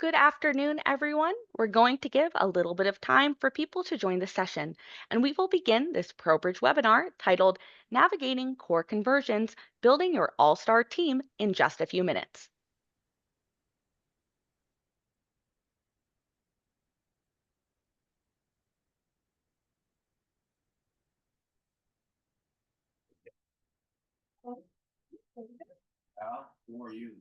Good afternoon, everyone. We're going to give a little bit of time for people to join the session, and we will begin this ProBridge webinar titled Navigating Core Conversions, Building Your All-Star Team in just a few minutes. Al, who are you?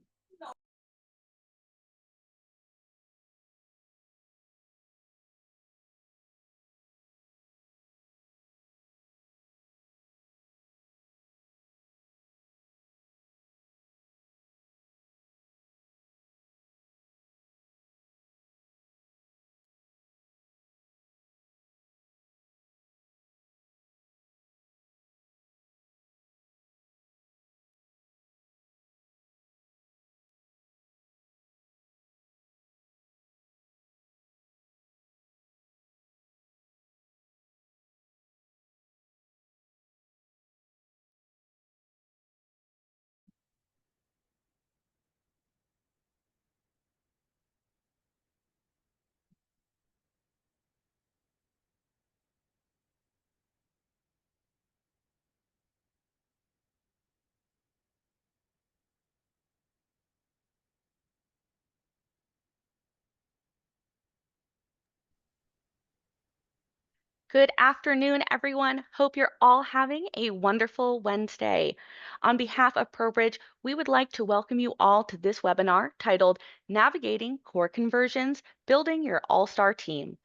Good afternoon, everyone. Hope you're all having a wonderful Wednesday. On behalf of ProBridge, we would like to welcome you all to this webinar titled Navigating Core Conversions, Building Your All-Star Team.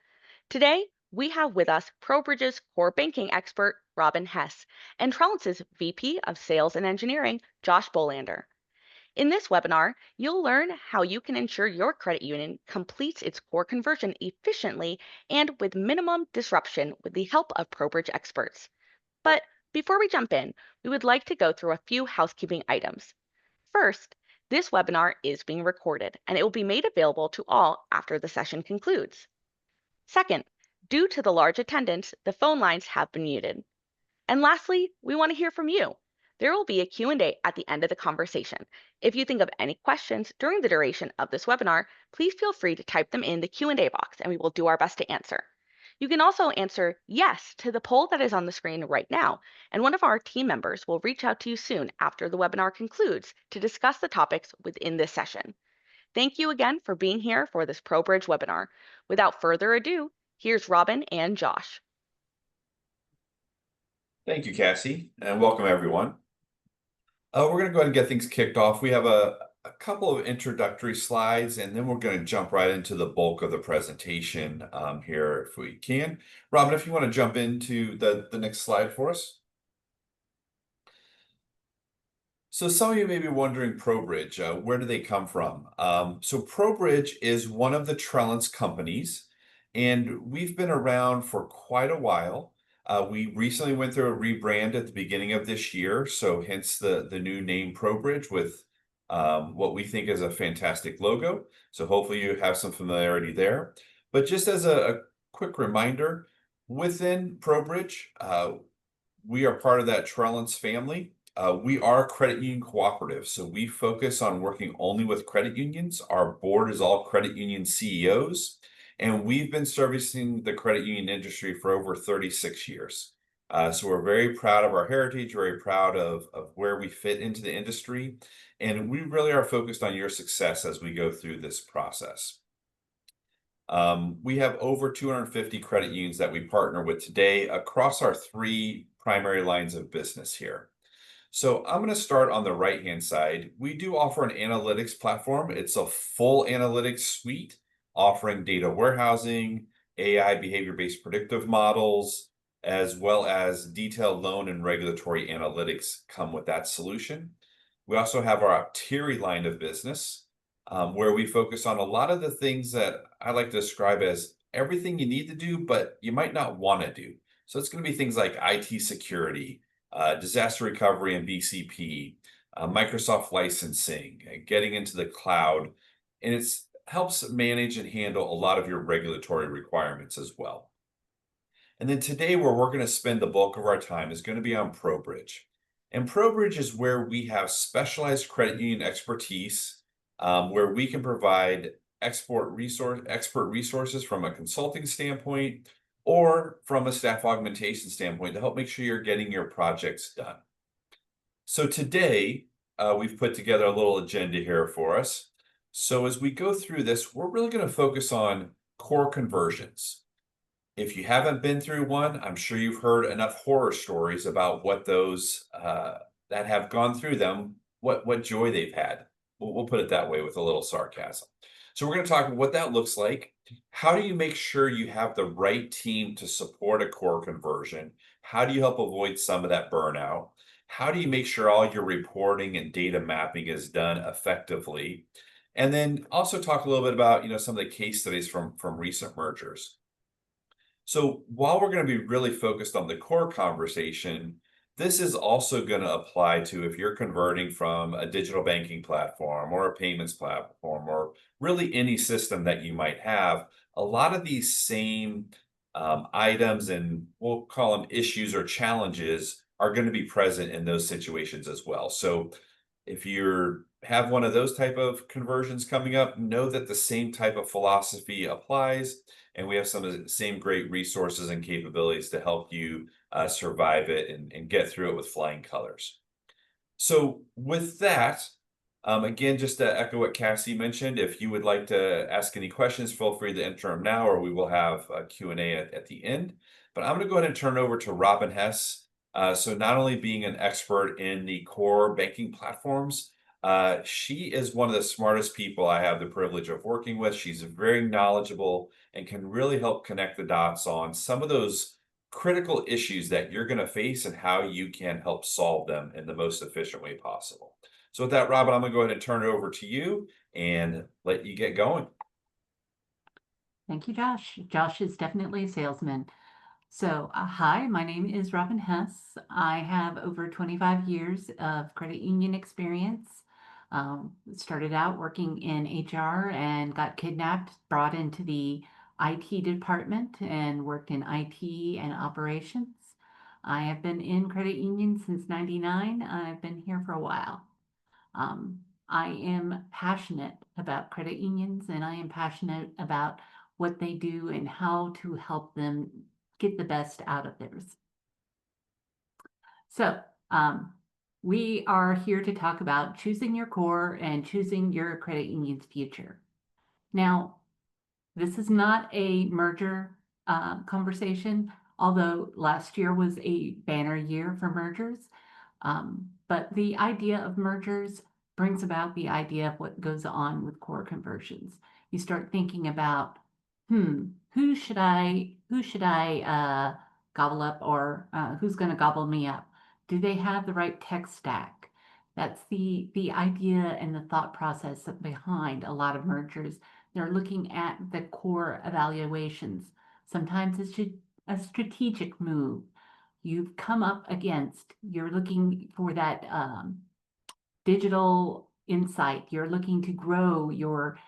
Today, we have with us ProBridge's core banking expert, Robin Hess, and Trellance's VP of Sales and Engineering, Josh Bolander. In this webinar, you'll learn how you can ensure your credit union completes its core conversion efficiently and with minimum disruption with the help of ProBridge experts. But before we jump in, we would like to go through a few housekeeping items. First, this webinar is being recorded and it will be made available to all after the session concludes. Second, due to the large attendance, the phone lines have been muted. And lastly, we want to hear from you. There will be a Q&A at the end of the conversation. If you think of any questions during the duration of this webinar, please feel free to type them in the Q&A box and we will do our best to answer. You can also answer yes to the poll that is on the screen right now, and one of our team members will reach out to you soon after the webinar concludes to discuss the topics within this session. Thank you again for being here for this ProBridge webinar. Without further ado, here's Robin and Josh. Thank you, Cassie, and welcome everyone. We're going to go ahead and get things kicked off. We have a couple of introductory slides, and then we're going to jump right into the bulk of the presentation here if we can. Robin, if you want to jump into the next slide for us. So some of you may be wondering, ProBridge, where do they come from? So ProBridge is one of the Trellance companies, and we've been around for quite a while. We recently went through a rebrand at the beginning of this year, so hence the new name ProBridge with what we think is a fantastic logo. So hopefully you have some familiarity there. But just as a quick reminder, within ProBridge, we are part of that Trellance family. We are a credit union cooperative, so we focus on working only with credit unions. Our board is all credit union CEOs, and we've been servicing the credit union industry for over 36 years. So we're very proud of our heritage, very proud of where we fit into the industry, and we really are focused on your success as we go through this process. We have over 250 credit unions that we partner with today across our three primary lines of business here. So I'm going to start on the right-hand side. We do offer an analytics platform. It's a full analytics suite offering data warehousing, AI behavior-based predictive models, as well as detailed loan and regulatory analytics come with that solution. We also have our Opteri line of business, where we focus on a lot of the things that I like to describe as everything you need to do, but you might not want to do. So it's going to be things like IT security, disaster recovery and BCP, Microsoft licensing, getting into the cloud, and it helps manage and handle a lot of your regulatory requirements as well. And then today, where we're going to spend the bulk of our time is going to be on ProBridge. And ProBridge is where we have specialized credit union expertise, where we can provide expert resources from a consulting standpoint or from a staff augmentation standpoint to help make sure you're getting your projects done. So today, we've put together a little agenda here for us. So as we go through this, we're really going to focus on core conversions. If you haven't been through one, I'm sure you've heard enough horror stories about what those that have gone through them, what joy they've had. We'll put it that way with a little sarcasm. So we're going to talk about what that looks like. How do you make sure you have the right team to support a core conversion? How do you help avoid some of that burnout? How do you make sure all your reporting and data mapping is done effectively? And then also talk a little bit about, some of the case studies from recent mergers. So while we're going to be really focused on the core conversation, this is also going to apply to if you're converting from a digital banking platform or a payments platform or really any system that you might have. A lot of these same items and we'll call them issues or challenges are going to be present in those situations as well. So if you have one of those type of conversions coming up, know that the same type of philosophy applies, and we have some of the same great resources and capabilities to help you survive it and get through it with flying colors. So with that, again, just to echo what Cassie mentioned, if you would like to ask any questions, feel free to enter them now, or we will have a Q&A at the end. But I'm going to go ahead and turn it over to Robin Hess. So not only being an expert in the core banking platforms, she is one of the smartest people I have the privilege of working with. She's very knowledgeable and can really help connect the dots on some of those critical issues that you're going to face and how you can help solve them in the most efficient way possible. So with that, Robin, I'm going to go ahead and turn it over to you and let you get going. Thank you, Josh. Josh is definitely a salesman. So, hi, my name is Robin Hess. I have over 25 years of credit union experience. Started out working in HR and got kidnapped, brought into the IT department and worked in IT and operations. I have been in credit unions since 99. I've been here for a while. Um, I am passionate about credit unions and I am passionate about what they do and how to help them get the best out of theirs. So, we are here to talk about choosing your core and choosing your credit union's future. Now, this is not a merger conversation, although last year was a banner year for mergers. But the idea of mergers brings about the idea of what goes on with core conversions. You start thinking about, who should I gobble up, or who's going to gobble me up? Do they have the right tech stack? That's the idea and the thought process behind a lot of mergers. They're looking at the core evaluations. Sometimes it's a strategic move. You've come up against, you're looking for that digital insight. You're looking to grow your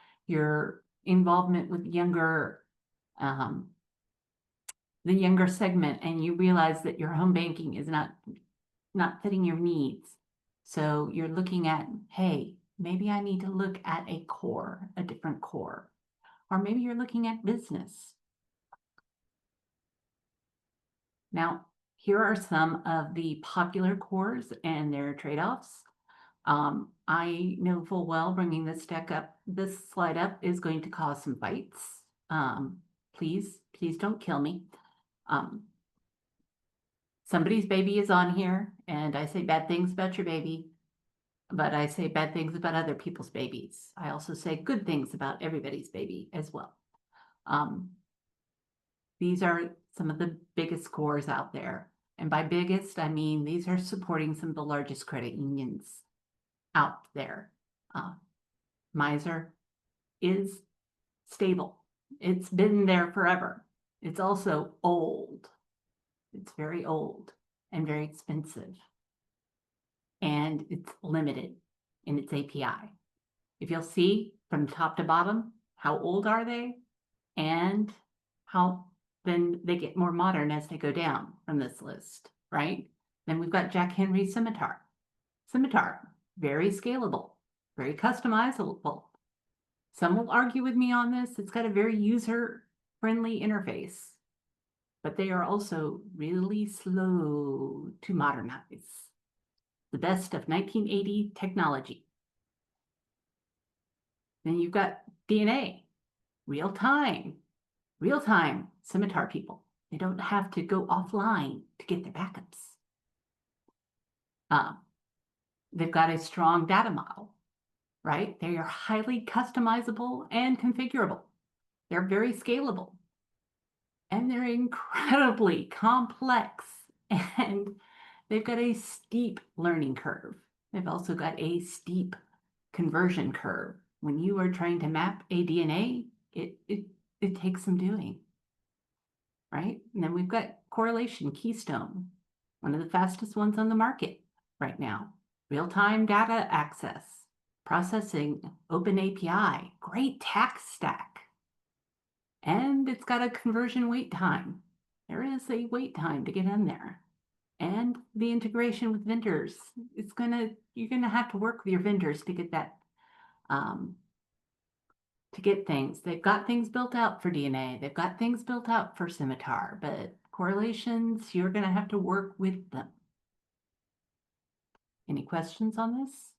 involvement with the younger segment, and you realize that your home banking is not fitting your needs. So you're looking at, hey, maybe I need to look at a different core. Or maybe you're looking at business. Now, here are some of the popular cores and their trade-offs. I know full well bringing this slide up is going to cause some fights. Please don't kill me. Somebody's baby is on here, and I say bad things about your baby, but I say bad things about other people's babies. I also say good things about everybody's baby as well. These are some of the biggest cores out there. And by biggest, I mean these are supporting some of the largest credit unions out there. Miser is stable. It's been there forever. It's also old. It's very old and very expensive. And it's limited in its API. If you'll see from top to bottom, how old are they? And how then they get more modern as they go down from this list, right? Then we've got Jack Henry Scimitar, very scalable, very customizable. Some will argue with me on this. It's got a very user-friendly interface, but they are also really slow to modernize. The best of 1980 technology. Then you've got DNA, real-time Scimitar people. They don't have to go offline to get their backups. They've got a strong data model, right? They are highly customizable and configurable. They're very scalable. And they're incredibly complex. And they've got a steep learning curve. They've also got a steep conversion curve. When you are trying to map a DNA, it takes some doing, right? And then we've got correlation, Keystone, one of the fastest ones on the market right now. Real-time data access, processing, open API, great tax stack. And it's got a conversion wait time. There is a wait time to get in there. And the integration with vendors, you're gonna have to work with your vendors to get that, to get things. They've got things built out for DNA. They've got things built out for Scimitar, but correlations, you're gonna have to work with them. Any questions on this?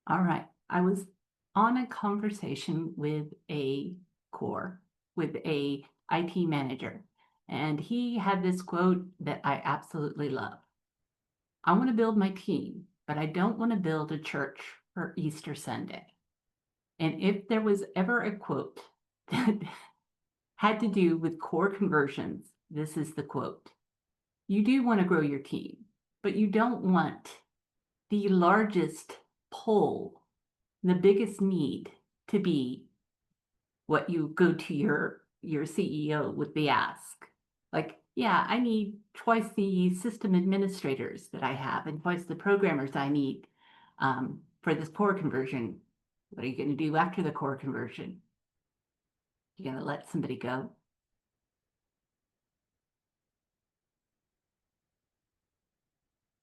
All right, I was on a conversation with a IT manager, and he had this quote that I absolutely love. I want to build my team, but I don't want to build a church for Easter Sunday. And if there was ever a quote that had to do with core conversions, this is the quote. You do want to grow your team, but you don't want the largest pull, the biggest need to be what you go to your CEO with the ask. Like, yeah, I need twice the system administrators that I have and twice the programmers I need for this core conversion. What are you going to do after the core conversion? You're going to let somebody go?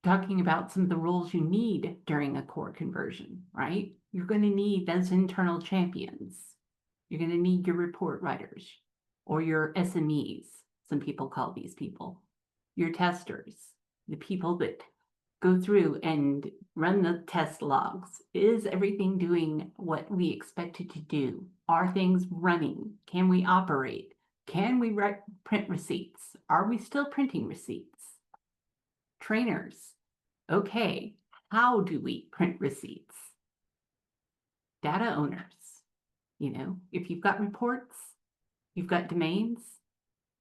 Talking about some of the roles you need during a core conversion, right? You're going to need those internal champions. You're going to need your report writers or your SMEs. Some people call these people your testers, the people that go through and run the test logs. Is everything doing what we expect it to do? Are things running? Can we operate? Can we print receipts? Are we still printing receipts? Trainers. Okay, how do we print receipts? Data owners. You know, if you've got reports, you've got domains,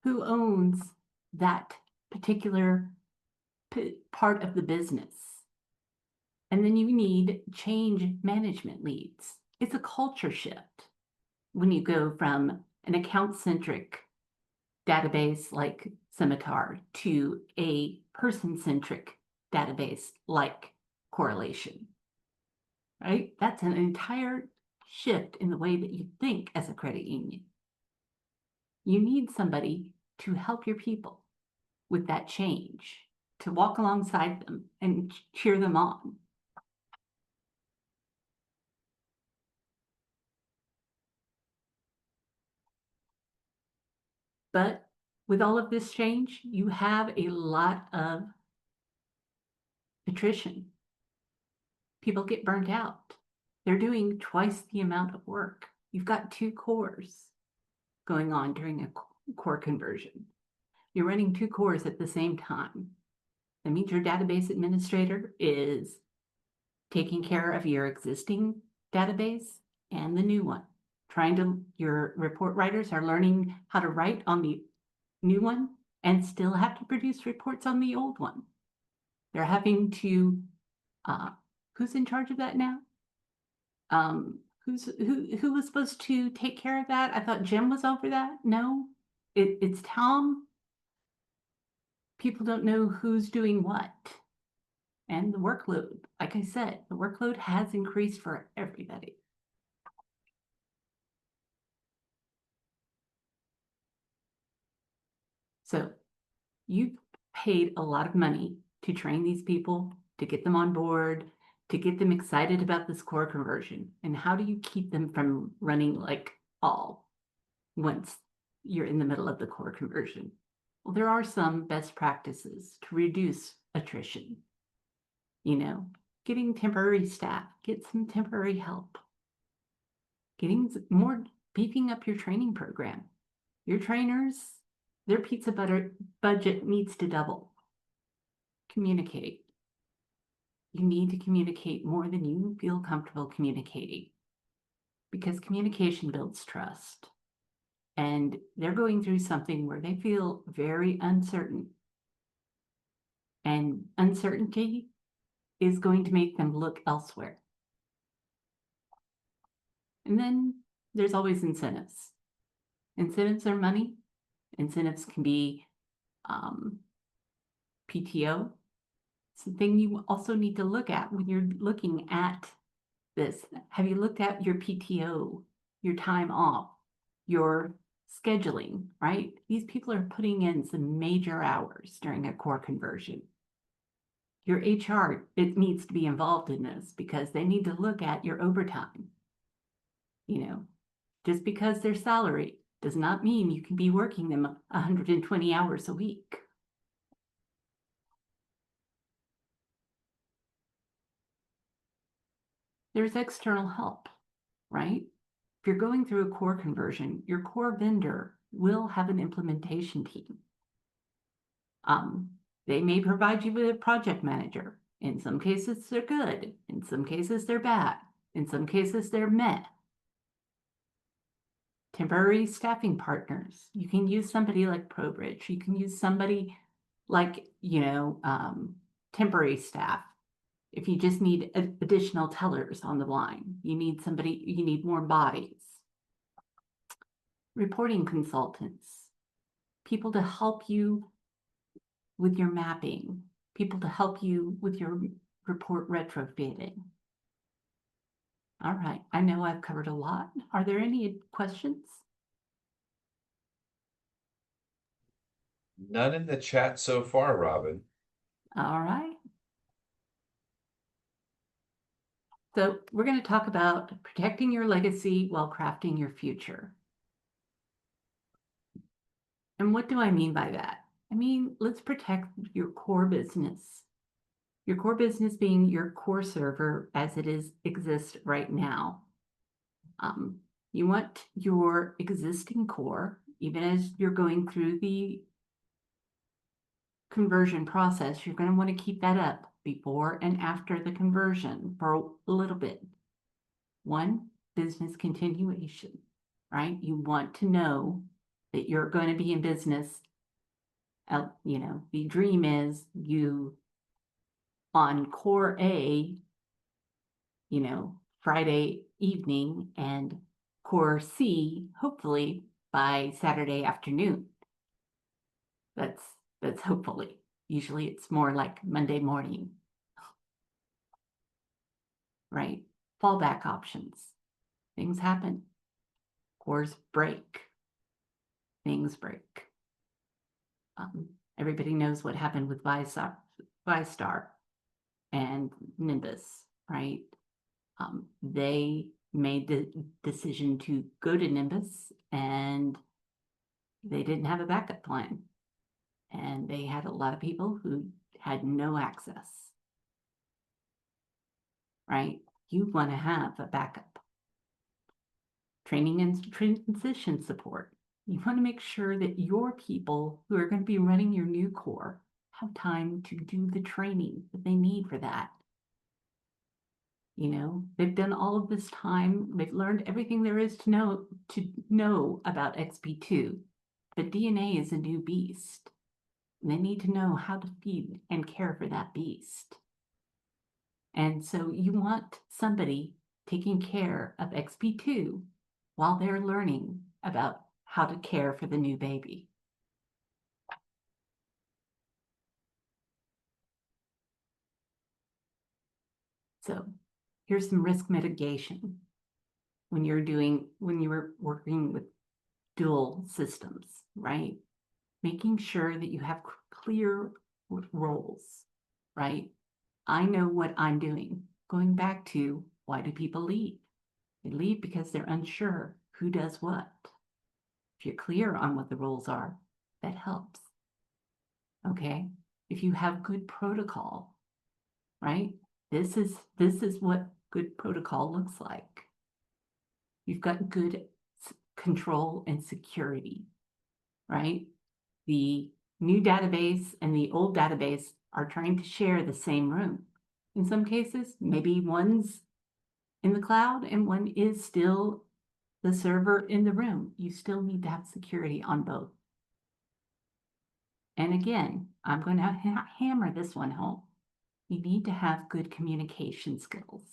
who owns that particular part of the business? And then you need change management leads. It's a culture shift when you go from an account-centric database like Scimitar to a person-centric database like Correlation, right? That's an entire shift in the way that you think as a credit union. You need somebody to help your people with that change, to walk alongside them and cheer them on. But with all of this change, you have a lot of attrition. People get burnt out. They're doing twice the amount of work. You've got 2 cores going on during a core conversion. You're running 2 cores at the same time. That means your database administrator is taking care of your existing database and the new one. Your report writers are learning how to write on the new one and still have to produce reports on the old one. They're having to, who's in charge of that now? Who was supposed to take care of that? I thought Jim was over that. No, it's Tom. People don't know who's doing what. And the workload, like I said, the workload has increased for everybody. So you paid a lot of money to train these people, to get them on board, to get them excited about this core conversion. And how do you keep them from running like all once you're in the middle of the core conversion? Well, there are some best practices to reduce attrition. Getting temporary staff, get some temporary help, getting more, beefing up your training program. Your trainers, their pizza budget needs to double. Communicate. You need to communicate more than you feel comfortable communicating, because communication builds trust. And they're going through something where they feel very uncertain. And uncertainty is going to make them look elsewhere. And then there's always incentives. Incentives are money. Incentives can be PTO. Something you also need to look at when you're looking at this. Have you looked at your PTO, your time off, your scheduling, right? These people are putting in some major hours during a core conversion. Your HR, it needs to be involved in this because they need to look at your overtime. Just because they're salary does not mean you can be working them 120 hours a week. There's external help, right? If you're going through a core conversion, your core vendor will have an implementation team. They may provide you with a project manager. In some cases, they're good. In some cases, they're bad. In some cases, they're meh. Temporary staffing partners. You can use somebody like ProBridge. You can use somebody like, temporary staff. If you just need additional tellers on the line, you need more bodies. Reporting consultants, people to help you with your mapping, people to help you with your report retrofitting. All right, I know I've covered a lot. Are there any questions? None in the chat so far, Robin. All right. So we're going to talk about protecting your legacy while crafting your future. And what do I mean by that? I mean, let's protect your core business. Your core business being your core server as it exists right now. You want your existing core, even as you're going through the conversion process, you're going to want to keep that up before and after the conversion for a little bit. One, business continuation, right? You want to know that you're going to be in business. The dream is you on core A, Friday evening, and core C, hopefully by Saturday afternoon. That's hopefully. Usually it's more like Monday morning, right? Fallback options. Things happen. Cores break. Things break. Everybody knows what happened with ViStar and Nimbus, right? They made the decision to go to Nimbus and they didn't have a backup plan. And they had a lot of people who had no access, right? You want to have a backup. Training and transition support. You want to make sure that your people who are going to be running your new core have time to do the training that they need for that. They've done all of this time. They've learned everything there is to know about XP2. But DNA is a new beast. And they need to know how to feed and care for that beast. And so you want somebody taking care of XP2 while they're learning about how to care for the new baby. So here's some risk mitigation when you were working with dual systems, right? Making sure that you have clear roles, right? I know what I'm doing. Going back to, why do people leave? They leave because they're unsure who does what. If you're clear on what the roles are, that helps. Okay? If you have good protocol, right? This is what good protocol looks like. You've got good control and security, right? The new database and the old database are trying to share the same room. In some cases, maybe one's in the cloud and one is still the server in the room. You still need to have security on both. And again, I'm going to hammer this one home. You need to have good communication skills.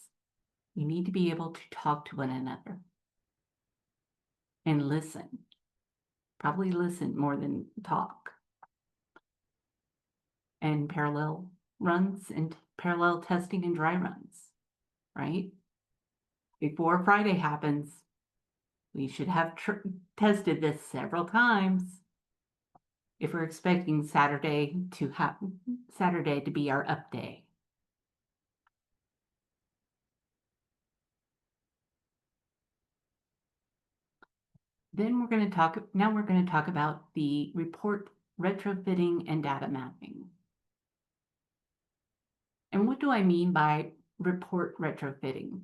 You need to be able to talk to one another and listen. Probably listen more than talk. And parallel runs and parallel testing and dry runs, right? Before Friday happens, we should have tested this several times if we're expecting Saturday to be our up day. Then we're going to talk about the report retrofitting and data mapping. And what do I mean by report retrofitting?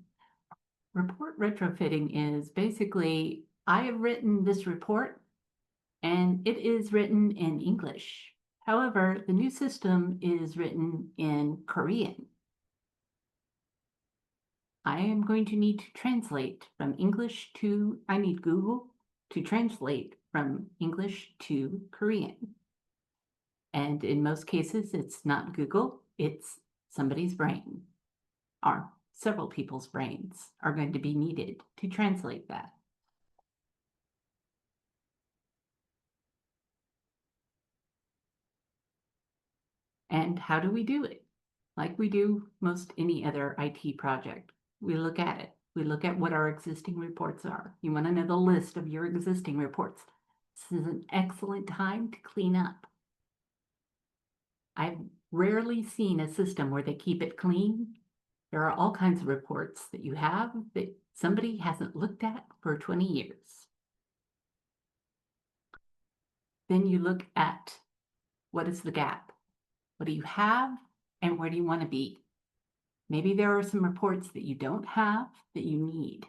Report retrofitting is basically, I have written this report and it is written in English. However, the new system is written in Korean. I am going to need to translate from English to, I need Google to translate from English to Korean. And in most cases, it's not Google, it's somebody's brain, or several people's brains are going to be needed to translate that. And how do we do it? Like we do most any other IT project. We look at it. We look at what our existing reports are. You want to know the list of your existing reports. This is an excellent time to clean up. I've rarely seen a system where they keep it clean. There are all kinds of reports that you have that somebody hasn't looked at for 20 years. Then you look at what is the gap? What do you have and where do you want to be? Maybe there are some reports that you don't have that you need,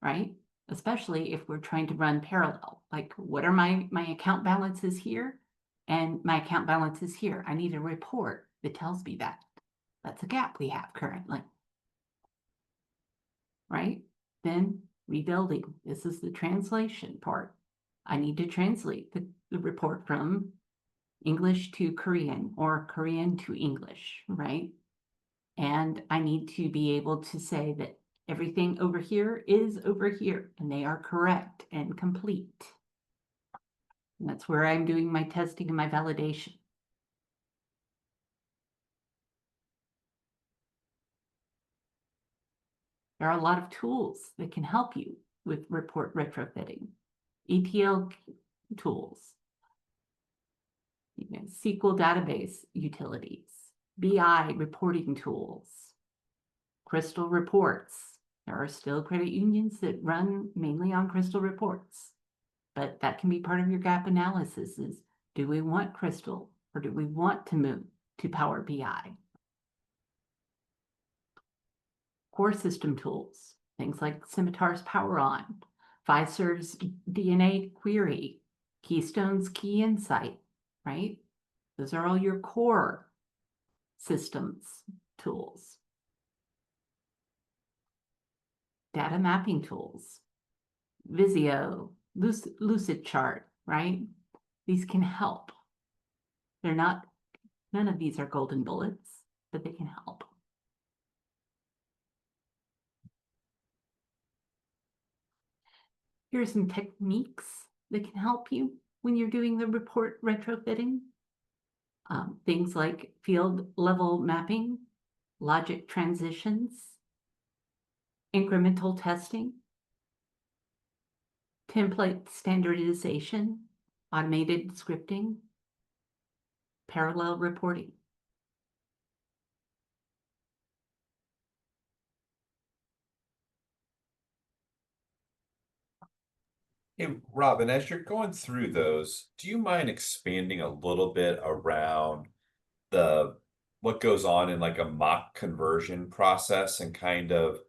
right? Especially if we're trying to run parallel. Like, what are my account balances here? And my account balance is here. I need a report that tells me that. That's a gap we have currently, right? Then rebuilding. This is the translation part. I need to translate the report from English to Korean or Korean to English, right? And I need to be able to say that everything over here is over here and they are correct and complete. And that's where I'm doing my testing and my validation. There are a lot of tools that can help you with report retrofitting. ETL tools, SQL database utilities, BI reporting tools, Crystal reports. There are still credit unions that run mainly on Crystal reports, but that can be part of your gap analysis is, do we want Crystal or do we want to move to Power BI? Core system tools, things like Scimitar's Power On, Fiserv's DNA Query, Keystone's Key Insight, right? Those are all your core systems tools. Data mapping tools, Visio, Lucid Chart, right? These can help. None of these are golden bullets, but they can help. Here are some techniques that can help you when you're doing the report retrofitting. Things like field level mapping, logic transitions, incremental testing, template standardization, automated scripting, parallel reporting. Hey, Robin, as you're going through those, do you mind expanding a little bit around the what goes on in like a mock conversion process and kind of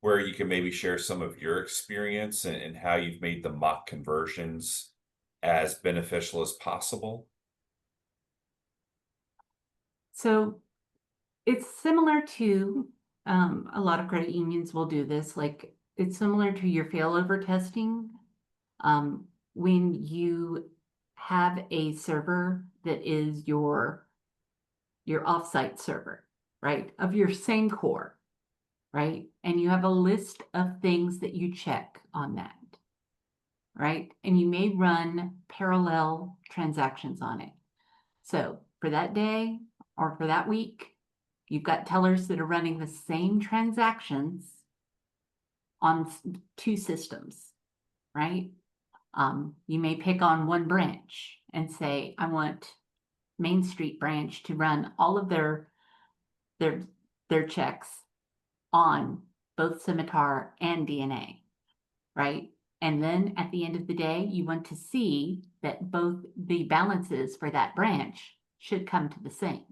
where you can maybe share some of your experience and how you've made the mock conversions as beneficial as possible? So it's similar to a lot of credit unions will do this. Like it's similar to your failover testing. When you have a server that is your offsite server, right, of your same core, right, and you have a list of things that you check on that, right, and you may run parallel transactions on it. So for that day or for that week, you've got tellers that are running the same transactions on two systems, right? You may pick on one branch and say, I want Main Street branch to run all of their checks on both Scimitar and DNA, right? And then at the end of the day, you want to see that both the balances for that branch should come to the same.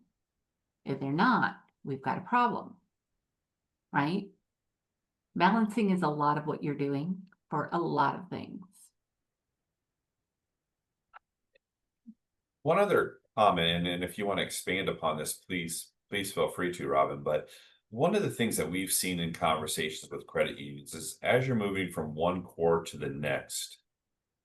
If they're not, we've got a problem, right? Balancing is a lot of what you're doing for a lot of things. One other comment, and if you want to expand upon this, please feel free to, Robin. But one of the things that we've seen in conversations with credit unions is as you're moving from one core to the next,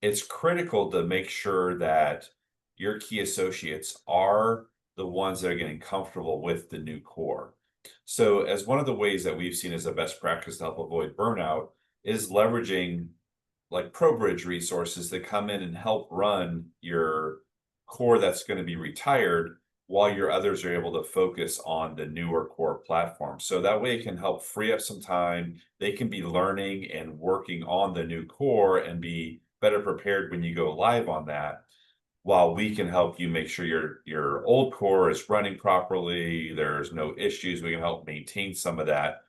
it's critical to make sure that your key associates are the ones that are getting comfortable with the new core. So, as one of the ways that we've seen as a best practice to help avoid burnout is leveraging like ProBridge resources that come in and help run your core that's going to be retired while your others are able to focus on the newer core platform. So that way it can help free up some time. They can be learning and working on the new core and be better prepared when you go live on that, while we can help you make sure your old core is running properly, there's no issues. We can help maintain some of that.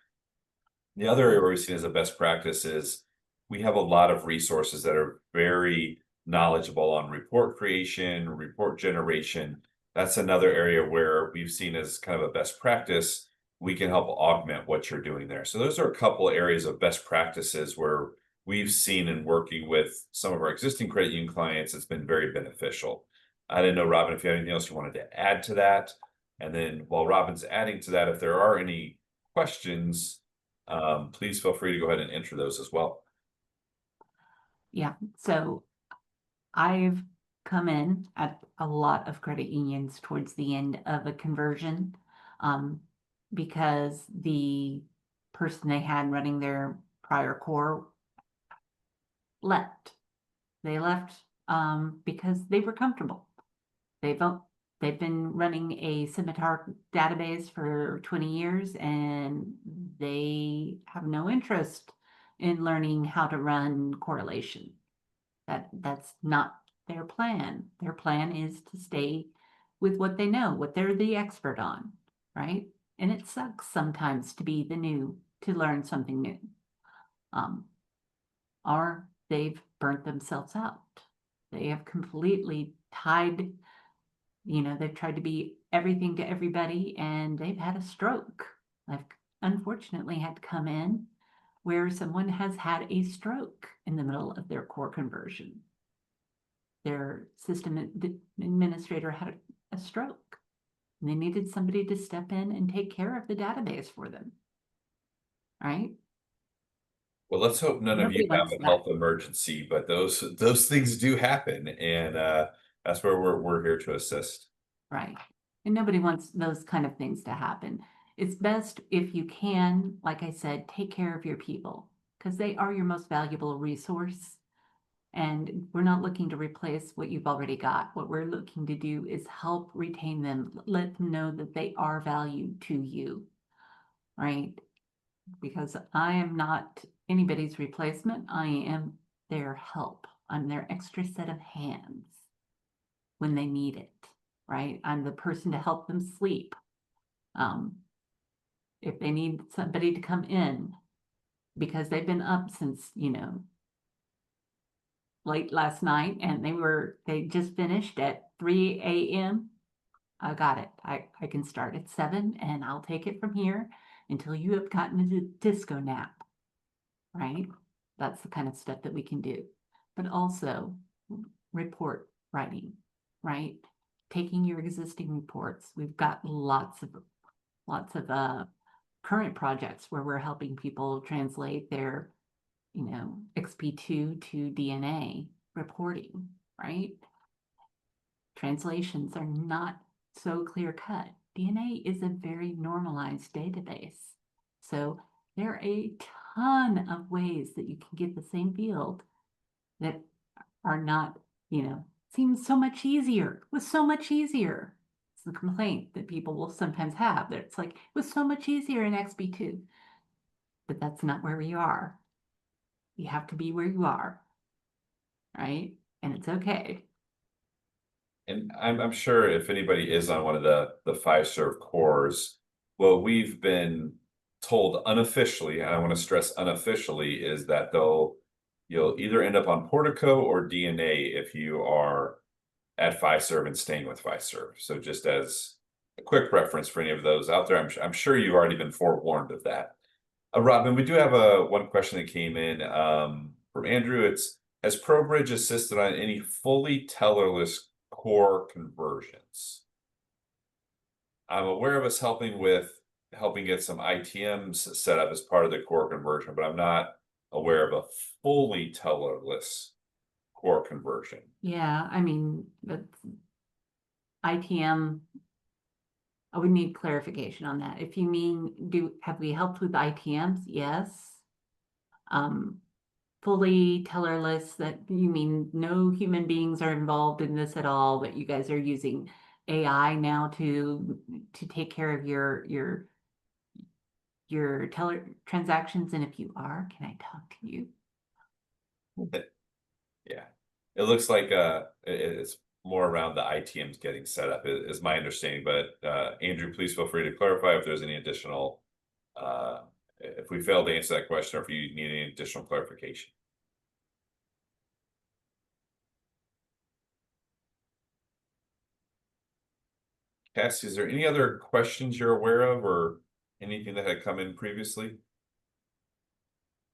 The other area where we've seen as a best practice is we have a lot of resources that are very knowledgeable on report creation, report generation. That's another area where we've seen as kind of a best practice. We can help augment what you're doing there. So those are a couple of areas of best practices where we've seen in working with some of our existing credit union clients, it's been very beneficial. I didn't know, Robin, if you had anything else you wanted to add to that. And then while Robin's adding to that, if there are any questions, please feel free to go ahead and enter those as well. Yeah, so I've come in at a lot of credit unions towards the end of a conversion because the person they had running their prior core left. They left because they were comfortable. They've been running a Scimitar database for 20 years and they have no interest in learning how to run correlation. That's not their plan. Their plan is to stay with what they know, what they're the expert on, right? And it sucks sometimes to be the new, to learn something new. Or they've burnt themselves out. They have completely tied, they've tried to be everything to everybody and they've had a stroke. I've unfortunately had to come in where someone has had a stroke in the middle of their core conversion. Their system administrator had a stroke and they needed somebody to step in and take care of the database for them. Right? Well, let's hope none of you Nobody have wants a that. health emergency, but those things do happen, and that's where we're here to assist. Right. And nobody wants those kind of things to happen. It's best if you can, like I said, take care of your people because they are your most valuable resource. And we're not looking to replace what you've already got. What we're looking to do is help retain them, let them know that they are valued to you, right? Because I am not anybody's replacement. I am their help. I'm their extra set of hands when they need it, right? I'm the person to help them sleep. If they need somebody to come in because they've been up since, late last night and they just finished at 3 a.m. I got it. I can start at 7 and I'll take it from here until you have gotten a disco nap, right? That's the kind of stuff that we can do. But also report writing, right? Taking your existing reports. We've got lots of current projects where we're helping people translate their, XP2 to DNA reporting, right? Translations are not so clear cut. DNA is a very normalized database. So there are a ton of ways that you can get the same field that are not, seems so much easier. It was so much easier. It's the complaint that people will sometimes have that it's like, it was so much easier in XB2. But that's not where we are. You have to be where you are, right? And it's okay. And I'm sure if anybody is on one of the Fiserv cores, what we've been told unofficially, and I want to stress unofficially, is that you'll either end up on Portico or DNA if you are at Fiserv and staying with Fiserv. So just as a quick reference for any of those out there, I'm sure you've already been forewarned of that. Robin, we do have one question that came in from Andrew. It's, has ProBridge assisted on any fully tellerless core conversions? I'm aware of us helping get some ITMs set up as part of the core conversion, but I'm not aware of a fully tellerless core conversion. Yeah, I mean, but ITM, I would need clarification on that. If you mean, have we helped with ITMs? Yes. Fully tellerless, that you mean no human beings are involved in this at all, but you guys are using AI now to take care of your teller transactions. And if you are, can I talk to you? Yeah, it looks like it's more around the ITMs getting set up is my understanding, but Andrew, please feel free to clarify if there's any additional if we failed to answer that question or if you need any additional clarification. Cass, is there any other questions you're aware of or anything that had come in previously?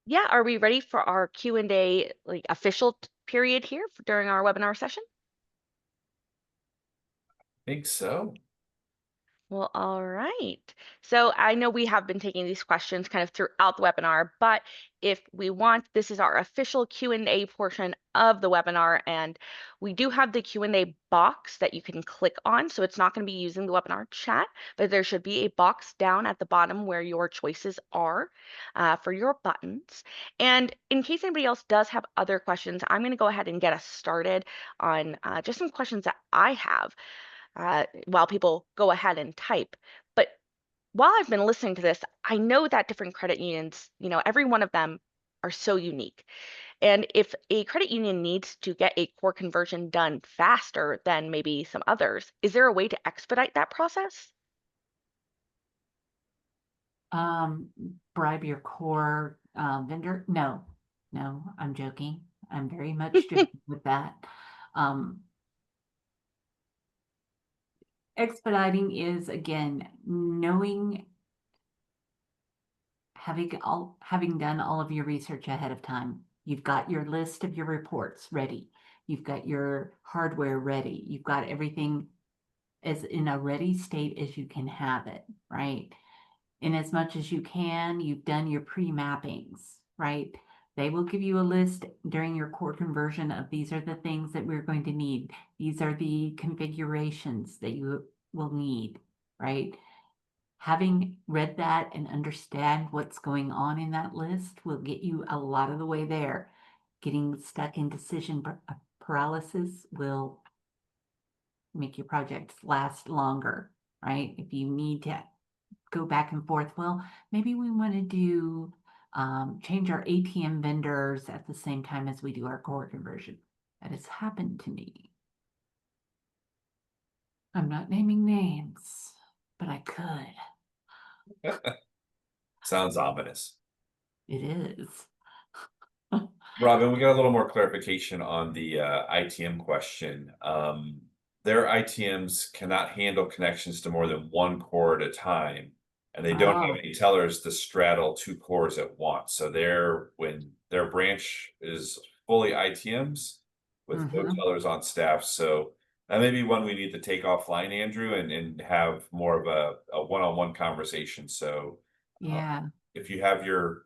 Yeah, are we ready for our Q&A like official period here during our webinar session? I think so. Well, all right. So I know we have been taking these questions kind of throughout the webinar, but if we want, this is our official Q&A portion of the webinar, and we do have the Q&A box that you can click on. So it's not going to be using the webinar chat, but there should be a box down at the bottom where your choices are for your buttons. And in case anybody else does have other questions, I'm going to go ahead and get us started on just some questions that I have. While people go ahead and type. But while I've been listening to this, I know that different credit unions, every one of them are so unique. And if a credit union needs to get a core conversion done faster than maybe some others, is there a way to expedite that process? Bribe your core vendor? No, I'm joking. I'm very much joking with that. Expediting is, again, having done all of your research ahead of time. You've got your list of your reports ready. You've got your hardware ready. You've got everything as in a ready state as you can have it, right? In as much as you can, you've done your pre-mappings, right? They will give you a list during your core conversion of these are the things that we're going to need. These are the configurations that you will need, right? Having read that and understand what's going on in that list will get you a lot of the way there. Getting stuck in decision paralysis will make your projects last longer, right? If you need to go back and forth, well, maybe we want to do change our ATM vendors at the same time as we do our core conversion. That has happened to me. I'm not naming names, but I could. Sounds ominous. It is. Robin, we got a little more clarification on the ITM question. Their ITMs cannot handle connections to more than one core at a time, and they don't have Oh, any tellers to straddle two cores at once. So when their branch is fully ITMs with no mm-hmm. tellers on staff. So that may be one we need to take offline, Andrew, and have more of a one-on-one conversation. So uh, Yeah. if you have your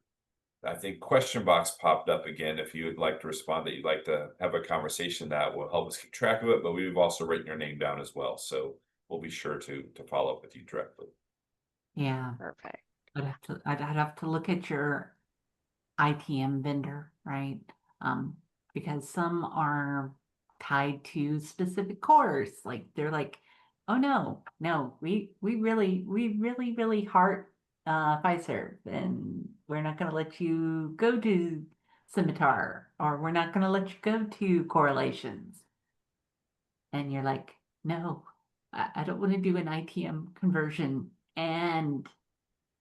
I think question box popped up again. If you would like to respond, that you'd like to have a conversation that will help us keep track of it, but we've also written your name down as well. So we'll be sure to follow up with you directly. Yeah. Perfect. I'd have to look at your ITM vendor, right? Um, because some are tied to specific cores. Like they're like, oh no, we really heart Fiserv, and we're not gonna let you go to Scimitar, or we're not gonna let you go to correlations. And you're like, no, I don't want to do an ITM conversion and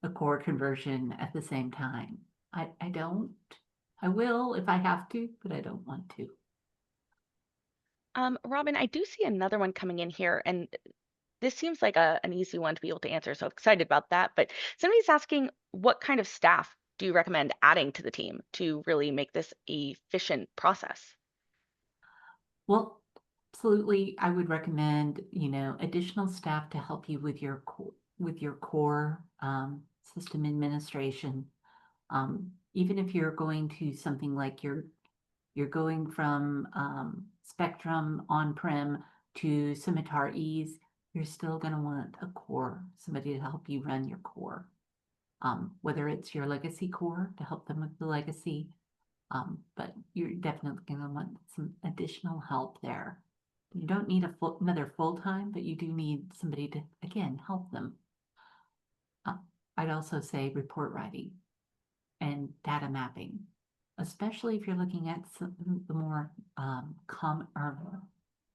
a core conversion at the same time. I don't. I will if I have to, but I don't want to. Robin, I do see another one coming in here, and this seems like an easy one to be able to answer. So excited about that. But somebody's asking, what kind of staff do you recommend adding to the team to really make this a efficient process? Well, absolutely, I would recommend, additional staff to help you with your core system administration. Even if you're going to something like you're going from Spectrum on-prem to Scimitar Ease, you're still going to want a core, somebody to help you run your core. Whether it's your legacy core to help them with the legacy, but you're definitely going to want some additional help there. You don't need another full-time, but you do need somebody to, again, help them. Uh, I'd also say report writing and data mapping, especially if you're looking at some of the more or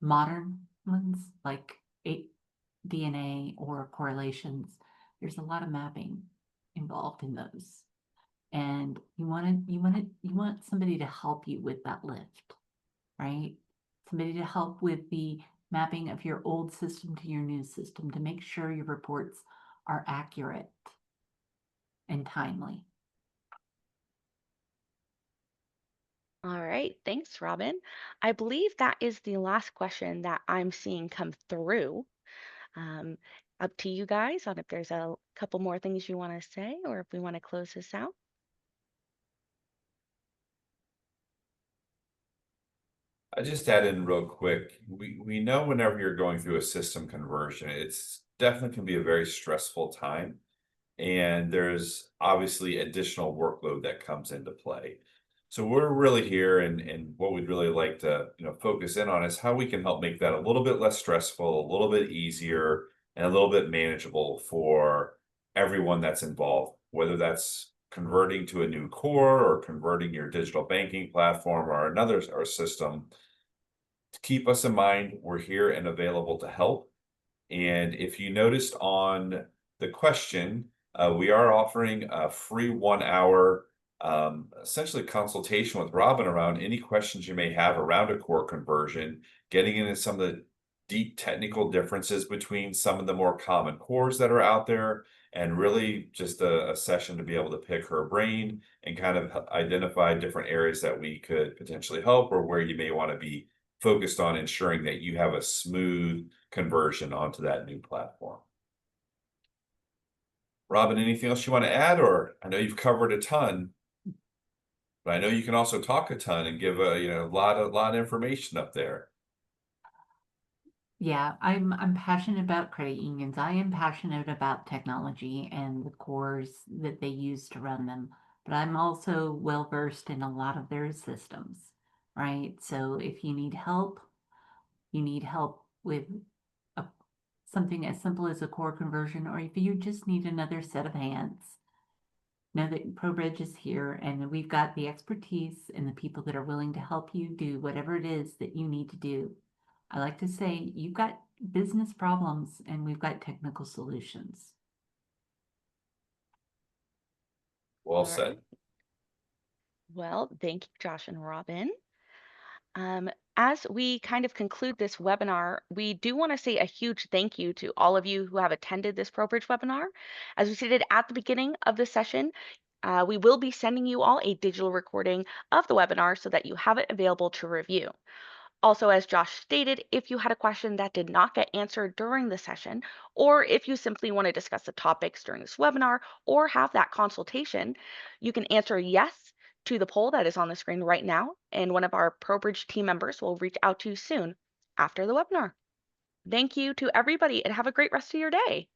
modern ones like DNA or correlations. There's a lot of mapping involved in those, and you want somebody to help you with that lift, right? Somebody to help with the mapping of your old system to your new system to make sure your reports are accurate and timely. All right, thanks, Robin. I believe that is the last question that I'm seeing come through. Um, Up to you guys on if there's a couple more things you want to say or if we want to close this out. I just add in real quick. We know whenever you're going through a system conversion, it's definitely can be a very stressful time. And there's obviously additional workload that comes into play. So we're really here and what we'd really like to, focus in on is how we can help make that a little bit less stressful, a little bit easier, and a little bit manageable for everyone that's involved, whether that's converting to a new core or converting your digital banking platform or another or system. To keep us in mind, we're here and available to help. And if you noticed on the question, we are offering a free 1 hour, essentially consultation with Robin around any questions you may have around a core conversion, getting into some of the deep technical differences between some of the more common cores that are out there, and really just a session to be able to pick her brain and kind of identify different areas that we could potentially help or where you may want to be focused on ensuring that you have a smooth conversion onto that new platform. Robin, anything else you want to add? Or I know you've covered a ton, but I know you can also talk a ton and give a lot of information up there. Yeah, I'm passionate about credit unions. I am passionate about technology and the cores that they use to run them, but I'm also well versed in a lot of their systems, right? So if you need help with a, something as simple as a core conversion, or if you just need another set of hands, know that ProBridge is here and we've got the expertise and the people that are willing to help you do whatever it is that you need to do. I like to say you've got business problems and we've got technical solutions. Well All said. right. Well, thank you, Josh and Robin. As we kind of conclude this webinar, we do want to say a huge thank you to all of you who have attended this ProBridge webinar. As we stated at the beginning of the session, we will be sending you all a digital recording of the webinar so that you have it available to review. Also, as Josh stated, if you had a question that did not get answered during the session, or if you simply want to discuss the topics during this webinar or have that consultation, you can answer yes to the poll that is on the screen right now, and one of our ProBridge team members will reach out to you soon after the webinar. Thank you to everybody and have a great rest of your day.